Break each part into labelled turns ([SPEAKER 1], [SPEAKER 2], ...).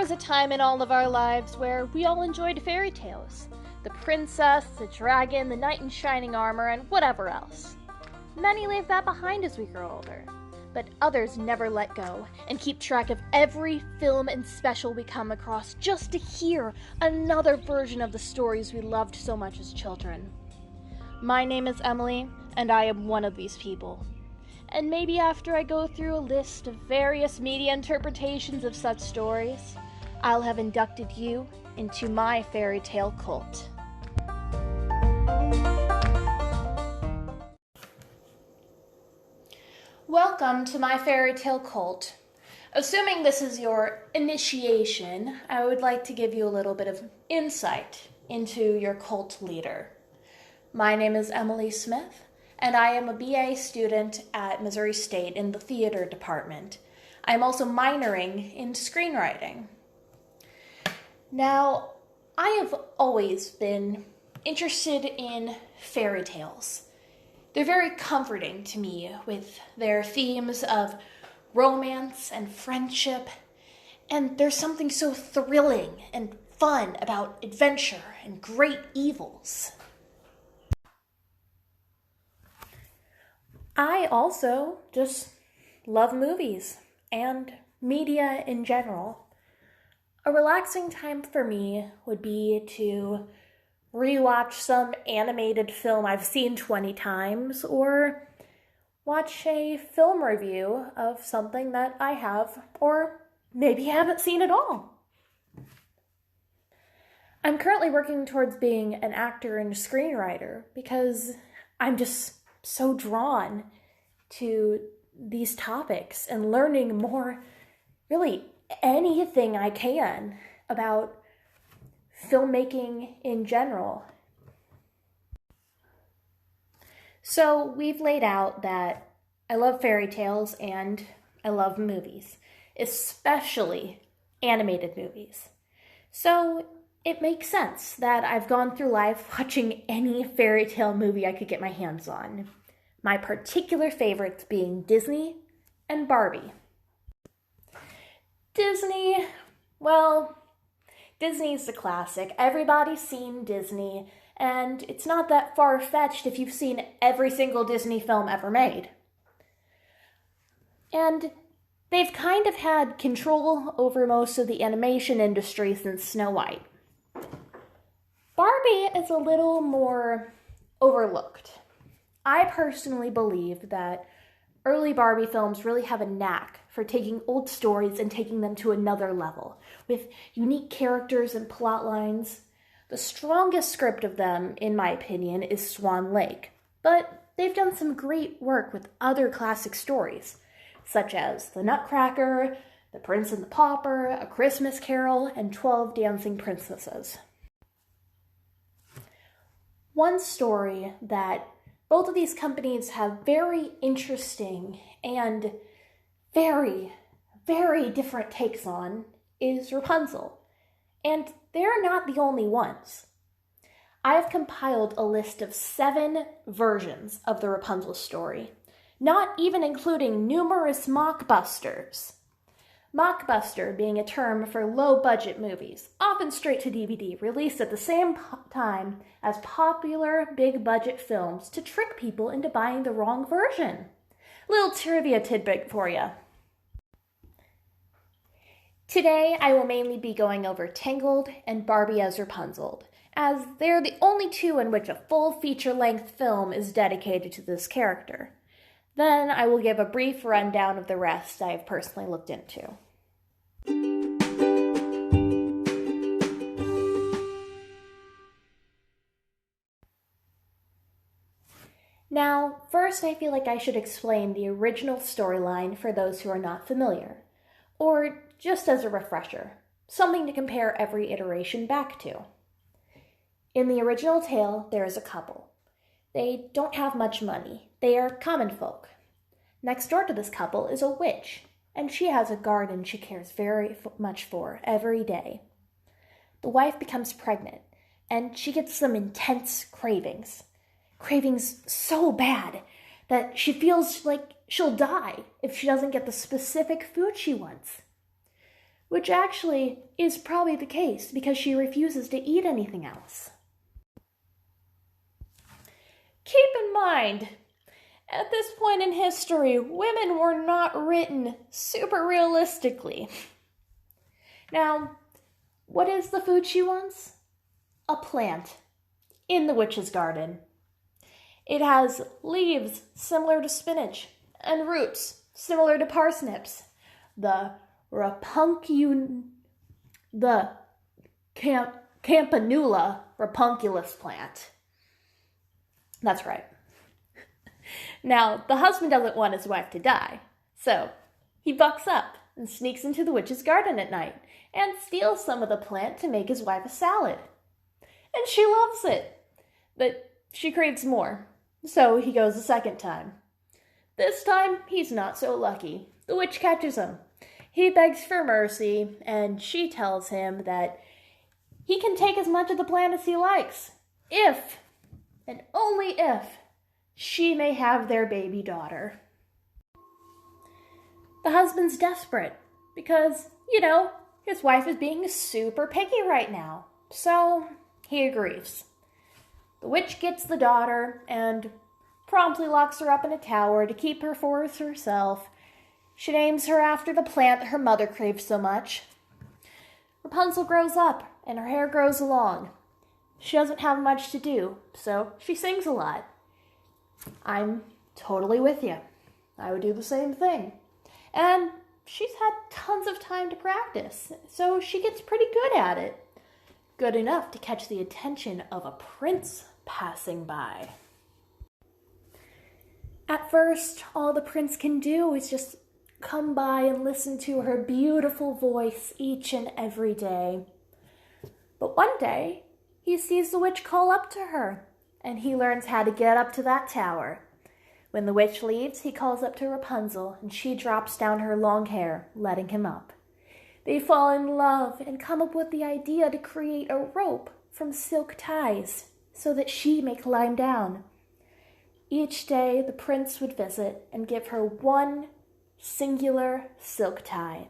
[SPEAKER 1] was a time in all of our lives where we all enjoyed fairy tales. The princess, the dragon, the knight in shining armor, and whatever else. Many leave that behind as we grow older, but others never let go and keep track of every film and special we come across just to hear another version of the stories we loved so much as children. My name is Emily, and I am one of these people. And maybe after I go through a list of various media interpretations of such stories, I'll have inducted you into my fairy tale cult. Welcome to my fairy tale cult. Assuming this is your initiation, I would like to give you a little bit of insight into your cult leader. My name is Emily Smith, and I am a BA student at Missouri State in the theater department. I'm also minoring in screenwriting. Now, I have always been interested in fairy tales. They're very comforting to me with their themes of romance and friendship, and there's something so thrilling and fun about adventure and great evils. I also just love movies and media in general. A relaxing time for me would be to rewatch some animated film I've seen 20 times or watch a film review of something that I have or maybe haven't seen at all. I'm currently working towards being an actor and screenwriter because I'm just so drawn to these topics and learning more, really anything I can about filmmaking in general. So we've laid out that I love fairy tales and I love movies, especially animated movies. So it makes sense that I've gone through life watching any fairy tale movie I could get my hands on. My particular favorites being Disney and Barbie. Disney's the classic. Everybody's seen Disney, and it's not that far-fetched if you've seen every single Disney film ever made. And they've kind of had control over most of the animation industry since Snow White. Barbie is a little more overlooked. I personally believe that early Barbie films really have a knack for taking old stories and taking them to another level, with unique characters and plot lines. The strongest script of them, in my opinion, is Swan Lake, but they've done some great work with other classic stories, such as The Nutcracker, The Prince and the Pauper, A Christmas Carol, and 12 Dancing Princesses. One story that both of these companies have very interesting and very, very different takes on is Rapunzel. And they're not the only ones. I have compiled a list of 7 versions of the Rapunzel story, not even including numerous mockbusters. Mockbuster being a term for low-budget movies, often straight to DVD, released at the same time as popular big-budget films to trick people into buying the wrong version. Little trivia tidbit for you. Today, I will mainly be going over Tangled and Barbie as Rapunzel, as they're the only 2 in which a full feature-length film is dedicated to this character. Then I will give a brief rundown of the rest I have personally looked into. Now, first I feel like I should explain the original storyline for those who are not familiar, or just as a refresher, something to compare every iteration back to. In the original tale, there is a couple. They don't have much money. They are common folk. Next door to this couple is a witch, and she has a garden she cares very much for every day. The wife becomes pregnant, and she gets some intense cravings. Cravings so bad that she feels like she'll die if she doesn't get the specific food she wants. which actually is probably the case because she refuses to eat anything else. Keep in mind, at this point in history, women were not written super realistically. Now, what is the food she wants? A plant in the witch's garden. It has leaves similar to spinach and roots similar to parsnips. The Campanula rapunculus plant. That's right. Now, the husband doesn't want his wife to die, so he bucks up and sneaks into the witch's garden at night and steals some of the plant to make his wife a salad. And she loves it, but she craves more, so he goes a second time. This time, he's not so lucky. The witch catches him. He begs for mercy, and she tells him that he can take as much of the plant as he likes, if, and only if, she may have their baby daughter. The husband's desperate because, his wife is being super picky right now, so he agrees. The witch gets the daughter and promptly locks her up in a tower to keep her for herself. She names her after the plant that her mother craved so much. Rapunzel grows up and her hair grows long. She doesn't have much to do, so she sings a lot. I'm totally with you. I would do the same thing. And she's had tons of time to practice, so she gets pretty good at it. Good enough to catch the attention of a prince passing by. At first, all the prince can do is just come by and listen to her beautiful voice each and every day. But one day, he sees the witch call up to her, and he learns how to get up to that tower. When the witch leaves, he calls up to Rapunzel, and she drops down her long hair, letting him up. They fall in love and come up with the idea to create a rope from silk ties so that she may climb down. Each day, the prince would visit and give her one singular silk tie.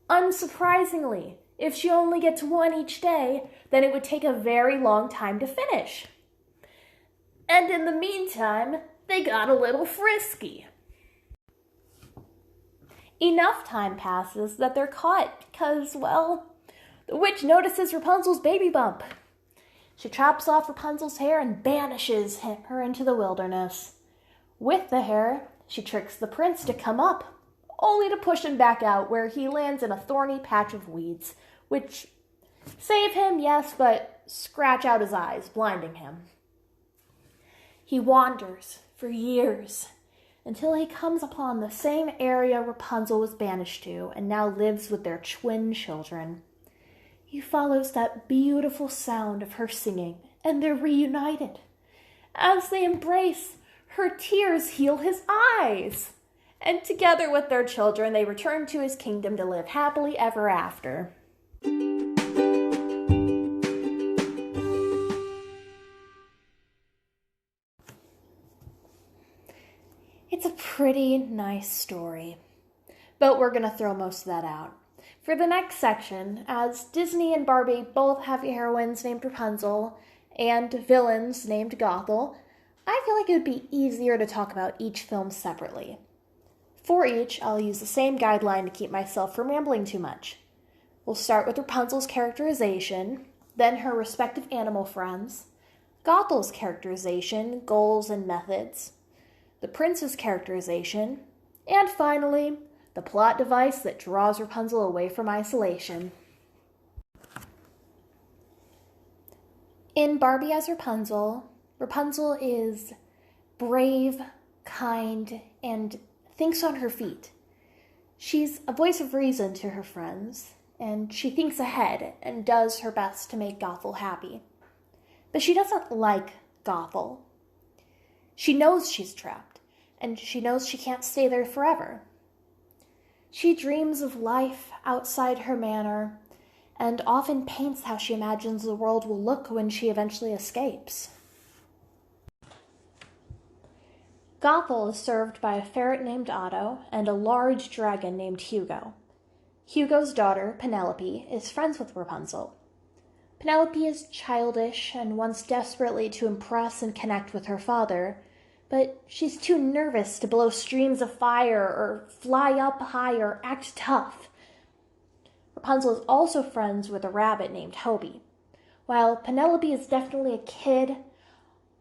[SPEAKER 1] Unsurprisingly, if she only gets one each day, then it would take a very long time to finish. And in the meantime, they got a little frisky. Enough time passes that they're caught because, the witch notices Rapunzel's baby bump. She chops off Rapunzel's hair and banishes her into the wilderness. With the hair, she tricks the prince to come up, only to push him back out where he lands in a thorny patch of weeds, which save him, yes, but scratch out his eyes, blinding him. He wanders for years until he comes upon the same area Rapunzel was banished to and now lives with their twin children. He follows that beautiful sound of her singing, and they're reunited. As they embrace, her tears heal his eyes. And together with their children, they return to his kingdom to live happily ever after. It's a pretty nice story, but we're going to throw most of that out. For the next section, as Disney and Barbie both have heroines named Rapunzel and villains named Gothel, I feel like it would be easier to talk about each film separately. For each, I'll use the same guideline to keep myself from rambling too much. We'll start with Rapunzel's characterization, then her respective animal friends, Gothel's characterization, goals, and methods, the prince's characterization, and finally, the plot device that draws Rapunzel away from isolation. In Barbie as Rapunzel, Rapunzel is brave, kind, and thinks on her feet. She's a voice of reason to her friends, and she thinks ahead and does her best to make Gothel happy. But she doesn't like Gothel. She knows she's trapped, and she knows she can't stay there forever. She dreams of life outside her manor, and often paints how she imagines the world will look when she eventually escapes. Gothel is served by a ferret named Otto and a large dragon named Hugo. Hugo's daughter, Penelope, is friends with Rapunzel. Penelope is childish and wants desperately to impress and connect with her father, but she's too nervous to blow streams of fire or fly up high or act tough. Rapunzel is also friends with a rabbit named Hobie. While Penelope is definitely a kid,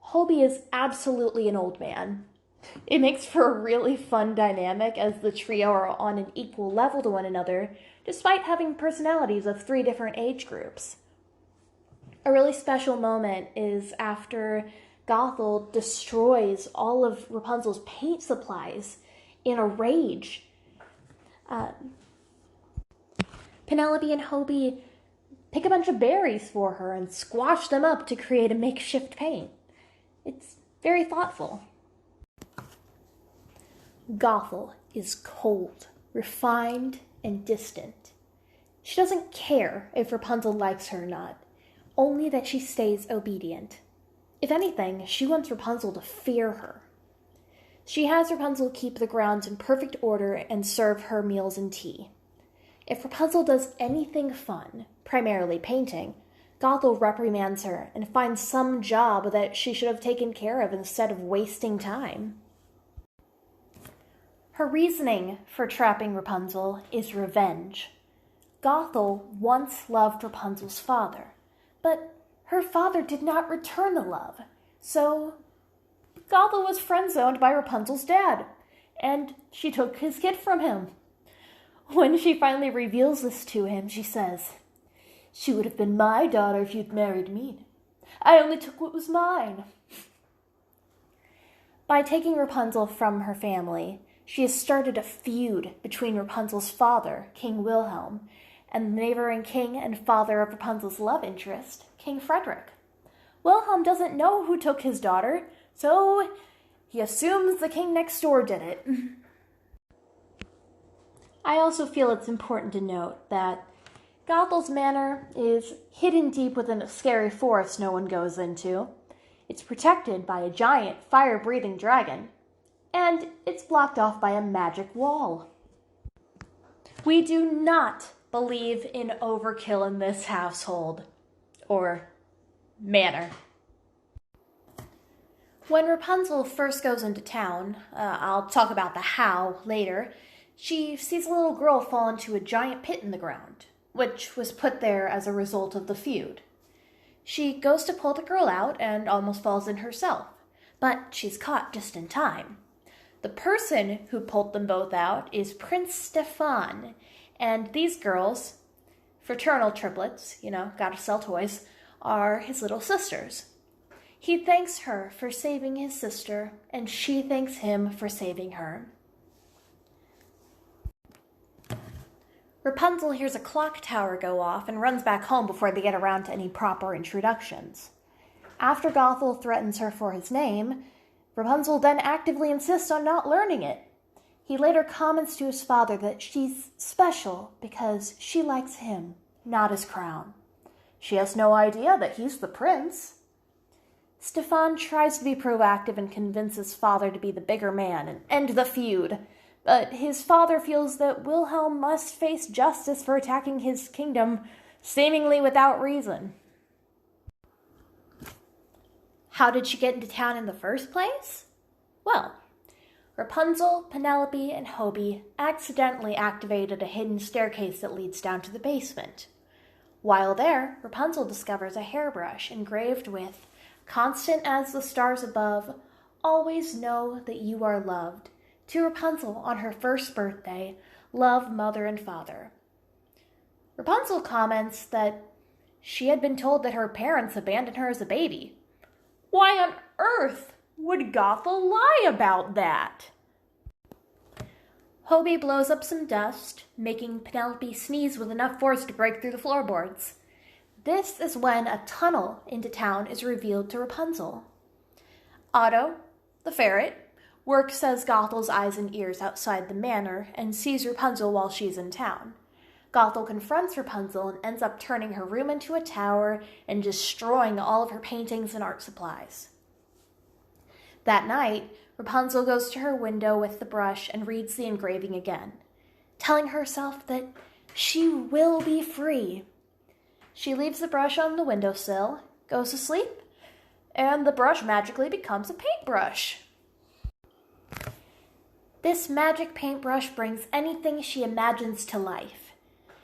[SPEAKER 1] Hobie is absolutely an old man. It makes for a really fun dynamic as the trio are on an equal level to one another, despite having personalities of 3 different age groups. A really special moment is after Gothel destroys all of Rapunzel's paint supplies in a rage. Penelope and Hobie pick a bunch of berries for her and squash them up to create a makeshift paint. It's very thoughtful. Gothel is cold, refined, and distant. She doesn't care if Rapunzel likes her or not, only that she stays obedient. If anything, she wants Rapunzel to fear her. She has Rapunzel keep the grounds in perfect order and serve her meals and tea. If Rapunzel does anything fun, primarily painting, Gothel reprimands her and finds some job that she should have taken care of instead of wasting time. Her reasoning for trapping Rapunzel is revenge. Gothel once loved Rapunzel's father, but her father did not return the love, so Gothel was friend-zoned by Rapunzel's dad, and she took his kid from him. When she finally reveals this to him, she says, "She would have been my daughter if you'd married me. I only took what was mine." By taking Rapunzel from her family, she has started a feud between Rapunzel's father, King Wilhelm, and the neighboring king and father of Rapunzel's love interest, King Frederick. Wilhelm doesn't know who took his daughter, so he assumes the king next door did it. I also feel it's important to note that Gothel's manor is hidden deep within a scary forest no one goes into. It's protected by a giant fire-breathing dragon, and it's blocked off by a magic wall. We do not believe in overkill in this household, or manor. When Rapunzel first goes into town, I'll talk about the how later, she sees a little girl fall into a giant pit in the ground, which was put there as a result of the feud. She goes to pull the girl out and almost falls in herself, but she's caught just in time. The person who pulled them both out is Prince Stefan, and these girls, fraternal triplets, gotta sell toys, are his little sisters. He thanks her for saving his sister, and she thanks him for saving her. Rapunzel hears a clock tower go off and runs back home before they get around to any proper introductions. After Gothel threatens her for his name, Rapunzel then actively insists on not learning it. He later comments to his father that she's special because she likes him, not his crown. She has no idea that he's the prince. Stefan tries to be proactive and convince his father to be the bigger man and end the feud, but his father feels that Wilhelm must face justice for attacking his kingdom, seemingly without reason. How did she get into town in the first place? Well, Rapunzel, Penelope, and Hobie accidentally activated a hidden staircase that leads down to the basement. While there, Rapunzel discovers a hairbrush engraved with, "Constant as the stars above, always know that you are loved. To Rapunzel on her first birthday, love mother and father." Rapunzel comments that she had been told that her parents abandoned her as a baby. Why on earth would Gothel lie about that? Hobie blows up some dust, making Penelope sneeze with enough force to break through the floorboards. This is when a tunnel into town is revealed to Rapunzel. Otto, the ferret, works as Gothel's eyes and ears outside the manor and sees Rapunzel while she's in town. Gothel confronts Rapunzel and ends up turning her room into a tower and destroying all of her paintings and art supplies. That night, Rapunzel goes to her window with the brush and reads the engraving again, telling herself that She will be free. She leaves the brush on the windowsill, goes to sleep, and the brush magically becomes a paintbrush. This magic paintbrush brings anything she imagines to life.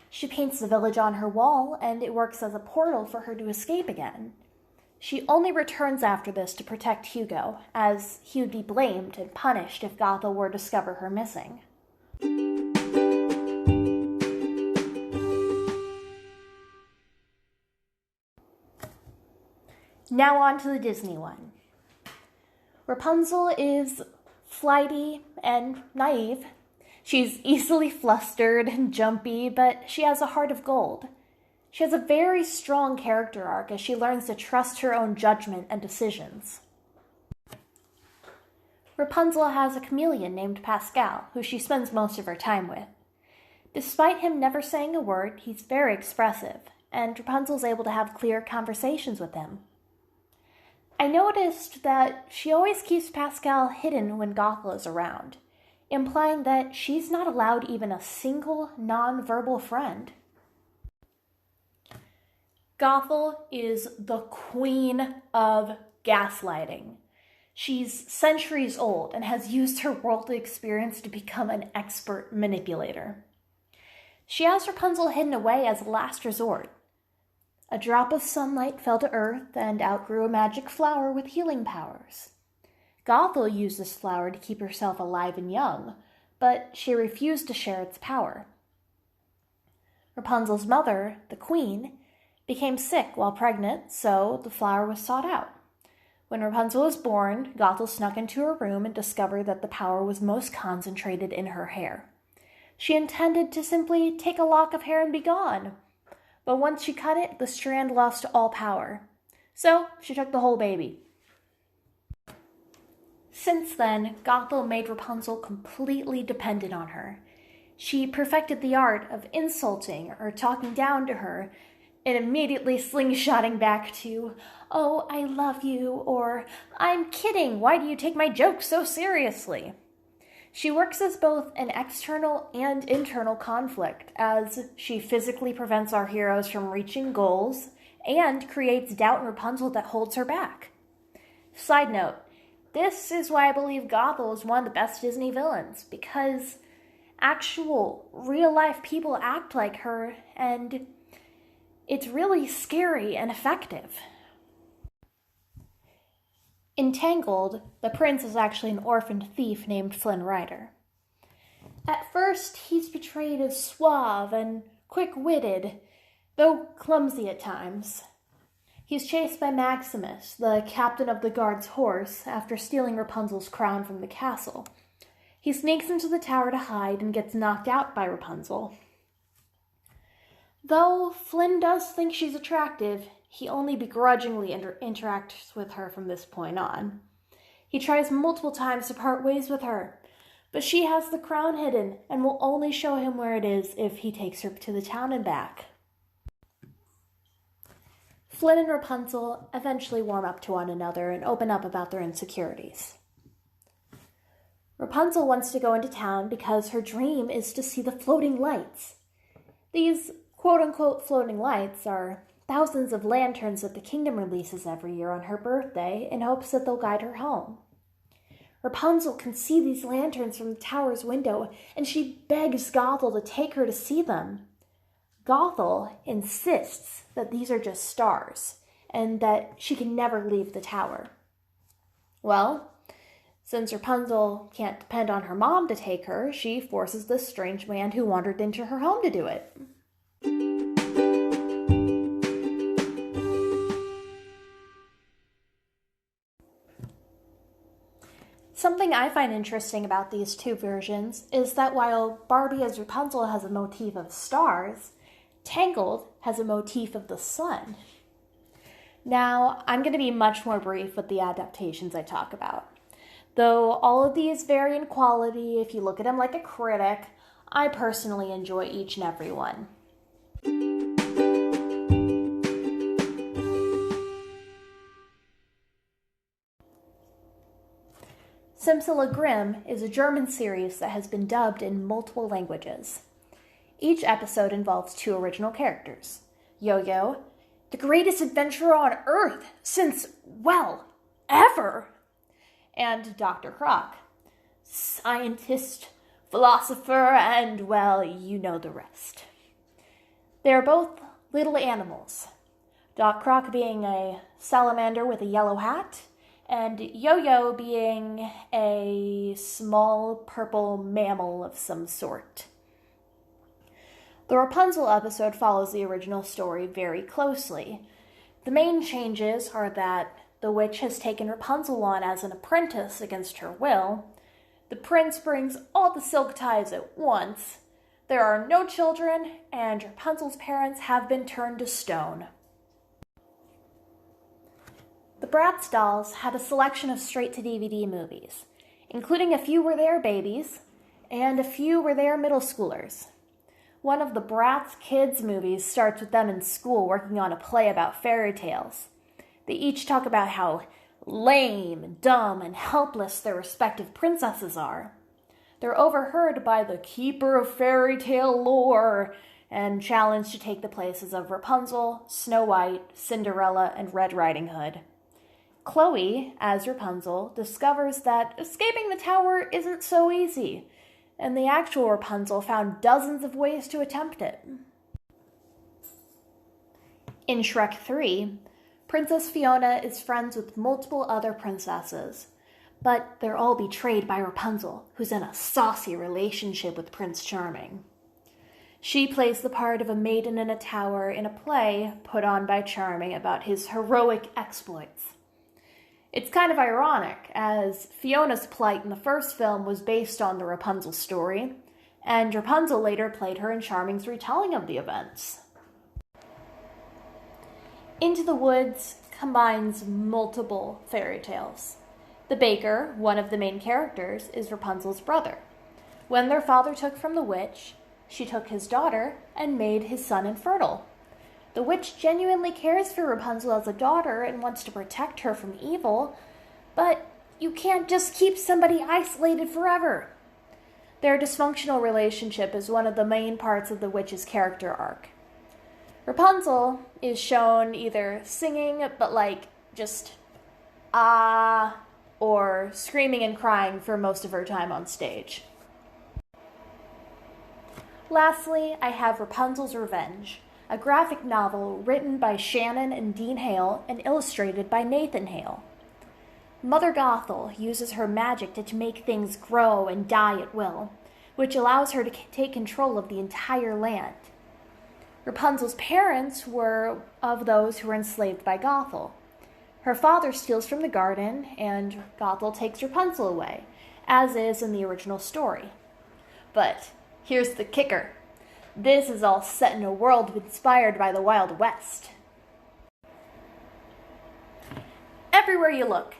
[SPEAKER 1] She paints the village on her wall, and it works as a portal for her to escape again. She only returns after this to protect Hugo, as he would be blamed and punished if Gothel were to discover her missing. Now on to the Disney one. Rapunzel is flighty and naive. She's easily flustered and jumpy, but she has a heart of gold. She has a very strong character arc as she learns to trust her own judgment and decisions. Rapunzel has a chameleon named Pascal, who she spends most of her time with. Despite him never saying a word, he's very expressive, and Rapunzel's able to have clear conversations with him. I noticed that she always keeps Pascal hidden when Gothel is around, implying that she's not allowed even a single non-verbal friend. Gothel is the queen of gaslighting. She's centuries old and has used her worldly experience to become an expert manipulator. She has Rapunzel hidden away as a last resort. A drop of sunlight fell to earth and outgrew a magic flower with healing powers. Gothel used this flower to keep herself alive and young, but she refused to share its power. Rapunzel's mother, the queen, became sick while pregnant, so the flower was sought out. When Rapunzel was born, Gothel snuck into her room and discovered that the power was most concentrated in her hair. She intended to simply take a lock of hair and be gone, but once she cut it, the strand lost all power. So she took the whole baby. Since then, Gothel made Rapunzel completely dependent on her. She perfected the art of insulting or talking down to her, and immediately slingshotting back to, "Oh, I love you," or "I'm kidding, why do you take my jokes so seriously?" She works as both an external and internal conflict, as she physically prevents our heroes from reaching goals and creates doubt in Rapunzel that holds her back. Side note, this is why I believe Gothel is one of the best Disney villains, because actual, real-life people act like her, and it's really scary and effective. In Tangled, the prince is actually an orphaned thief named Flynn Rider. At first, he's portrayed as suave and quick-witted, though clumsy at times. He's chased by Maximus, the captain of the guard's horse, after stealing Rapunzel's crown from the castle. He sneaks into the tower to hide and gets knocked out by Rapunzel. Though Flynn does think she's attractive, he only begrudgingly interacts with her from this point on. He tries multiple times to part ways with her, but she has the crown hidden and will only show him where it is if he takes her to the town and back. Flynn and Rapunzel eventually warm up to one another and open up about their insecurities. Rapunzel wants to go into town because her dream is to see the floating lights. These quote-unquote floating lights are thousands of lanterns that the kingdom releases every year on her birthday in hopes that they'll guide her home. Rapunzel can see these lanterns from the tower's window, and she begs Gothel to take her to see them. Gothel insists that these are just stars, and that she can never leave the tower. Well, since Rapunzel can't depend on her mom to take her, she forces this strange man who wandered into her home to do it. Something I find interesting about these two versions is that while Barbie as Rapunzel has a motif of stars, Tangled has a motif of the sun. Now, I'm going to be much more brief with the adaptations I talk about. Though all of these vary in quality, if you look at them like a critic, I personally enjoy each and every one. Simsalabim is a German series that has been dubbed in multiple languages. Each episode involves two original characters. Yo-Yo, the greatest adventurer on Earth since, well, ever. And Dr. Croc, scientist, philosopher, and, well, you know the rest. They are both little animals. Doc Croc being a salamander with a yellow hat, and Yo-Yo being a small purple mammal of some sort. The Rapunzel episode follows the original story very closely. The main changes are that the witch has taken Rapunzel on as an apprentice against her will. The prince brings all the silk ties at once. There are no children, and Rapunzel's parents have been turned to stone. The Bratz dolls had a selection of straight-to-DVD movies, including a few where they are babies, and a few where they are middle schoolers. One of the Bratz Kids movies starts with them in school working on a play about fairy tales. They each talk about how lame, dumb, and helpless their respective princesses are. They're overheard by the keeper of fairy tale lore and challenged to take the places of Rapunzel, Snow White, Cinderella, and Red Riding Hood. Chloe, as Rapunzel, discovers that escaping the tower isn't so easy, and the actual Rapunzel found dozens of ways to attempt it. In Shrek 3, Princess Fiona is friends with multiple other princesses, but they're all betrayed by Rapunzel, who's in a saucy relationship with Prince Charming. She plays the part of a maiden in a tower in a play put on by Charming about his heroic exploits. It's kind of ironic, as Fiona's plight in the first film was based on the Rapunzel story, and Rapunzel later played her in Charming's retelling of the events. Into the Woods combines multiple fairy tales. The baker, one of the main characters, is Rapunzel's brother. When their father took from the witch, she took his daughter and made his son infertile. The witch genuinely cares for Rapunzel as a daughter and wants to protect her from evil, but you can't just keep somebody isolated forever. Their dysfunctional relationship is one of the main parts of the witch's character arc. Rapunzel is shown either singing, but just or screaming and crying for most of her time on stage. Lastly, I have Rapunzel's Revenge, a graphic novel written by Shannon and Dean Hale and illustrated by Nathan Hale. Mother Gothel uses her magic to make things grow and die at will, which allows her to take control of the entire land. Rapunzel's parents were of those who were enslaved by Gothel. Her father steals from the garden, and Gothel takes Rapunzel away, as is in the original story. But here's the kicker. This is all set in a world inspired by the Wild West. Everywhere you look,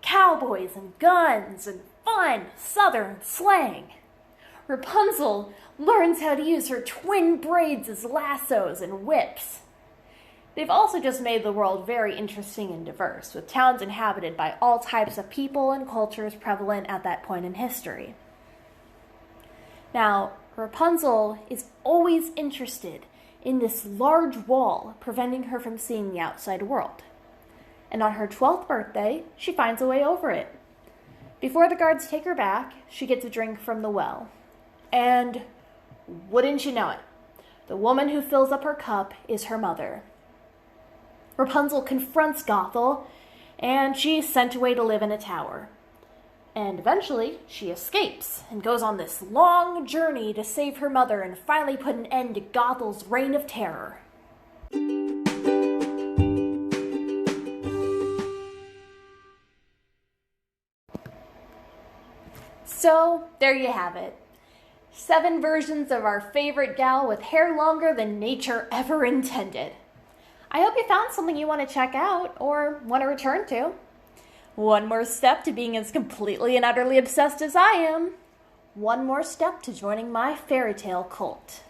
[SPEAKER 1] cowboys and guns and fun Southern slang. Rapunzel learns how to use her twin braids as lassos and whips. They've also just made the world very interesting and diverse, with towns inhabited by all types of people and cultures prevalent at that point in history. Now, Rapunzel is always interested in this large wall preventing her from seeing the outside world. And on her 12th birthday, she finds a way over it. Before the guards take her back, she gets a drink from the well. And wouldn't you know it, the woman who fills up her cup is her mother. Rapunzel confronts Gothel, and she's sent away to live in a tower. And eventually, she escapes and goes on this long journey to save her mother and finally put an end to Gothel's reign of terror. So, there you have it. 7 versions of our favorite gal with hair longer than nature ever intended. I hope you found something you want to check out or want to return to. One more step to being as completely and utterly obsessed as I am. One more step to joining my fairy tale cult.